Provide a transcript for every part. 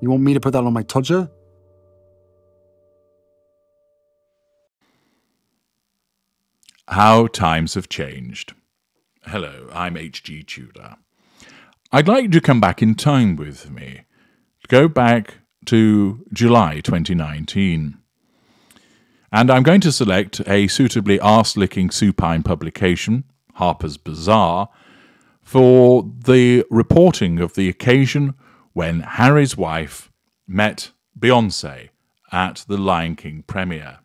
You want me to put that on my Tudor? How times have changed. Hello, I'm H.G. Tudor. I'd like you to come back in time with me. Go back to July 2019. And I'm going to select a suitably arse-licking supine publication, Harper's Bazaar, for the reporting of the occasion when Harry's wife met Beyoncé at the Lion King premiere.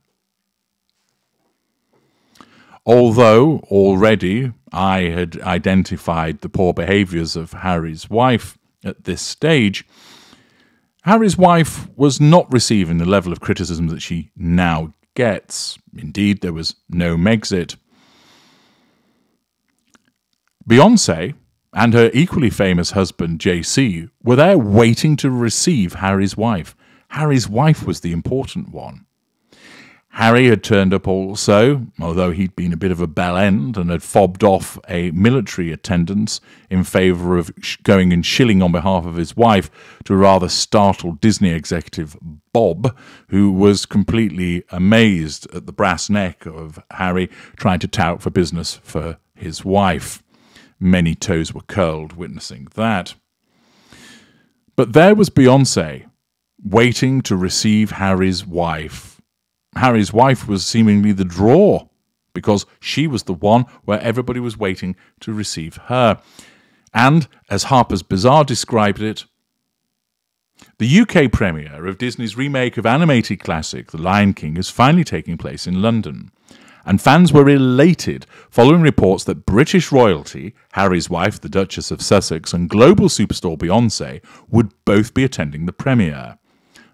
Although already I had identified the poor behaviours of Harry's wife at this stage, Harry's wife was not receiving the level of criticism that she now gets. Indeed, there was no Megxit. Beyoncé and her equally famous husband JC were there waiting to receive Harry's wife. Harry's wife was the important one. Harry had turned up also, although he'd been a bit of a bell end and had fobbed off a military attendance in favour of going and shilling on behalf of his wife to a rather startled Disney executive Bob, who was completely amazed at the brass neck of Harry trying to tout for business for his wife. Many toes were curled witnessing that. But there was Beyoncé, waiting to receive Harry's wife. Harry's wife was seemingly the draw, because she was the one where everybody was waiting to receive her. And, as Harper's Bazaar described it, the UK premiere of Disney's remake of animated classic The Lion King is finally taking place in London. And fans were elated following reports that British royalty, Harry's wife, the Duchess of Sussex, and global superstar Beyoncé would both be attending the premiere.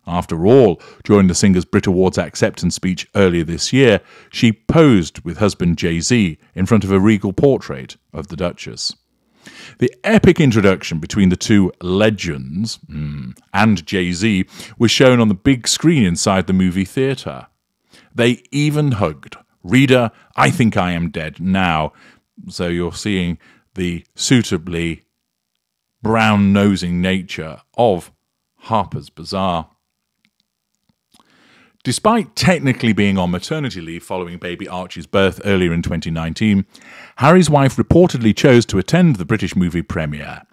After all, during the singer's Brit Awards acceptance speech earlier this year, she posed with husband Jay-Z in front of a regal portrait of the Duchess. The epic introduction between the two legends and Jay-Z was shown on the big screen inside the movie theatre. They even hugged. Reader, I think I am dead now. So you're seeing the suitably brown-nosing nature of Harper's Bazaar. Despite technically being on maternity leave following baby Archie's birth earlier in 2019, Harry's wife reportedly chose to attend the British movie premiere.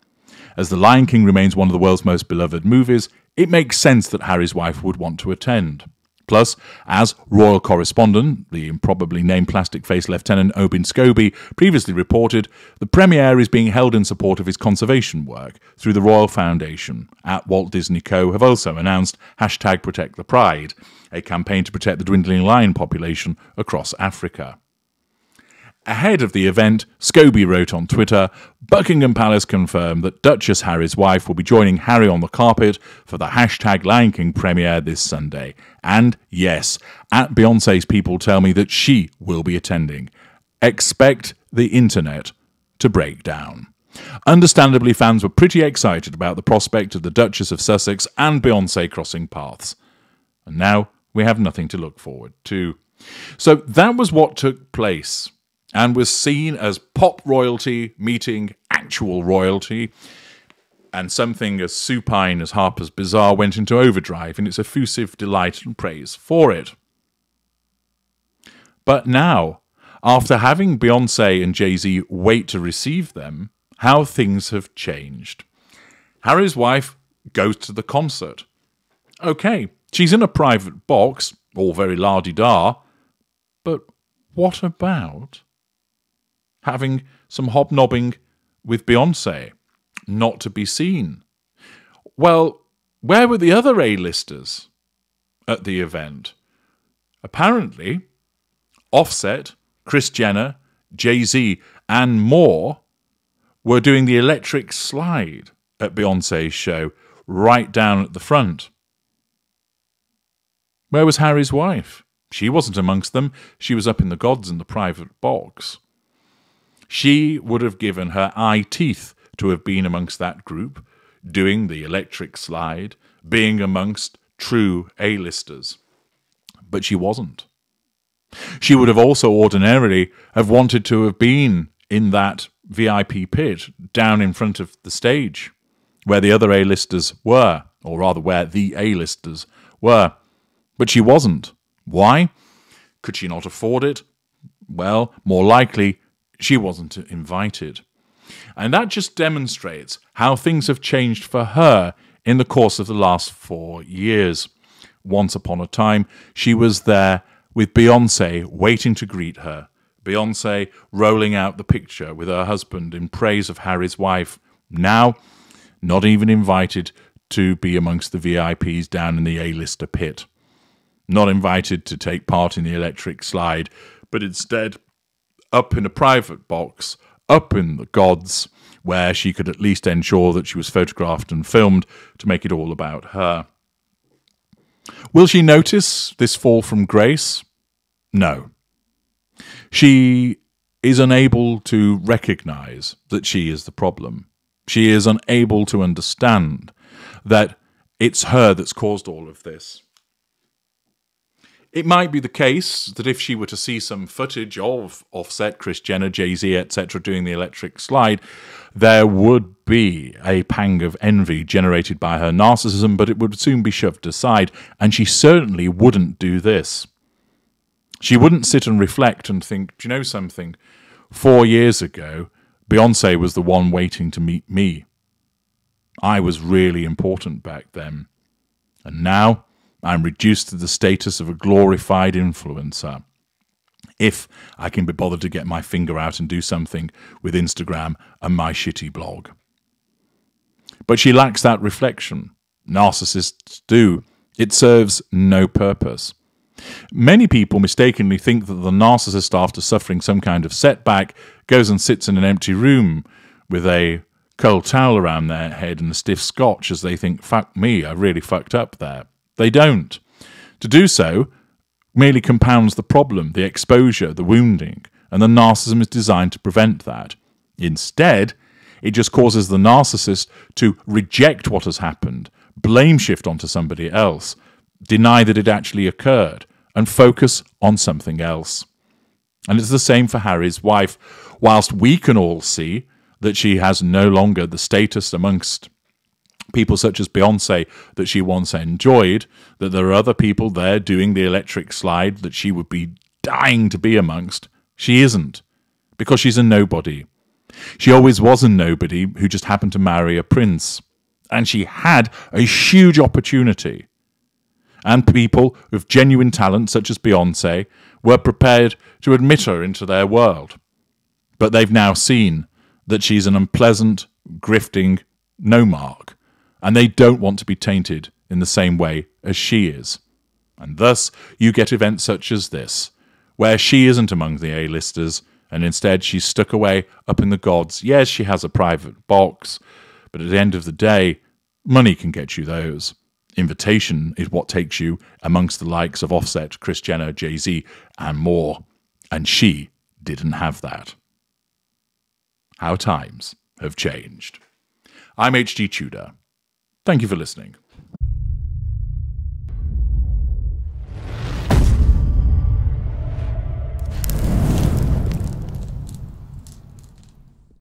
As The Lion King remains one of the world's most beloved movies, it makes sense that Harry's wife would want to attend. Plus, as royal correspondent, the improbably named plastic-faced Lieutenant Obin Scobie previously reported, the premiere is being held in support of his conservation work through the Royal Foundation. At Walt Disney Co. have also announced #ProtectThePride, a campaign to protect the dwindling lion population across Africa. Ahead of the event, Scobie wrote on Twitter, Buckingham Palace confirmed that Duchess Harry's wife will be joining Harry on the carpet for the #Lion King premiere this Sunday. And yes, at Beyoncé's people tell me that she will be attending. Expect the internet to break down. Understandably, fans were pretty excited about the prospect of the Duchess of Sussex and Beyoncé crossing paths. And now we have nothing to look forward to. So that was what took place, and was seen as pop royalty meeting actual royalty, and something as supine as Harper's Bazaar went into overdrive in its effusive delight and praise for it. But now, after having Beyoncé and Jay-Z wait to receive them, how things have changed. Harry's wife goes to the concert. Okay, she's in a private box, all very la-di-da, but what about having some hobnobbing with Beyoncé? Not to be seen. Well, where were the other A-listers at the event? Apparently, Offset, Kris Jenner, Jay-Z, and more were doing the electric slide at Beyoncé's show, right down at the front. Where was Harry's wife? She wasn't amongst them. She was up in the gods in the private box. She would have given her eye teeth to have been amongst that group, doing the electric slide, being amongst true A-listers. But she wasn't. She would have also ordinarily have wanted to have been in that VIP pit down in front of the stage, where the other A-listers were, or rather where the A-listers were. But she wasn't. Why? Could she not afford it? Well, more likely, she wasn't invited. And that just demonstrates how things have changed for her in the course of the last 4 years. Once upon a time, she was there with Beyoncé waiting to greet her. Beyoncé rolling out the picture with her husband in praise of Harry's wife. Now, not even invited to be amongst the VIPs down in the A-lister pit. Not invited to take part in the electric slide, but instead up in a private box, up in the gods, where she could at least ensure that she was photographed and filmed to make it all about her. Will she notice this fall from grace? No. She is unable to recognize that she is the problem. She is unable to understand that it's her that's caused all of this. It might be the case that if she were to see some footage of Offset, Kris Jenner, Jay-Z, etc. doing the electric slide, there would be a pang of envy generated by her narcissism, but it would soon be shoved aside, and she certainly wouldn't do this. She wouldn't sit and reflect and think, do you know something? 4 years ago, Beyoncé was the one waiting to meet me. I was really important back then. And now I'm reduced to the status of a glorified influencer. If I can be bothered to get my finger out and do something with Instagram and my shitty blog. But she lacks that reflection. Narcissists do. It serves no purpose. Many people mistakenly think that the narcissist, after suffering some kind of setback, goes and sits in an empty room with a cold towel around their head and a stiff scotch as they think, fuck me, I really fucked up there. They don't. To do so merely compounds the problem, the exposure, the wounding, and the narcissism is designed to prevent that. Instead, it just causes the narcissist to reject what has happened, blame shift onto somebody else, deny that it actually occurred, and focus on something else. And it's the same for Harry's wife. Whilst we can all see that she has no longer the status amongst people such as Beyoncé that she once enjoyed, that there are other people there doing the electric slide that she would be dying to be amongst, she isn't, because she's a nobody. She always was a nobody who just happened to marry a prince. And she had a huge opportunity. And people with genuine talent, such as Beyoncé, were prepared to admit her into their world. But they've now seen that she's an unpleasant, grifting no-mark, and they don't want to be tainted in the same way as she is. And thus, you get events such as this, where she isn't among the A-listers, and instead she's stuck away up in the gods. Yes, she has a private box, but at the end of the day, money can get you those. Invitation is what takes you amongst the likes of Offset, Kris Jenner, Jay-Z, and more. And she didn't have that. How times have changed. I'm H.G. Tudor. Thank you for listening.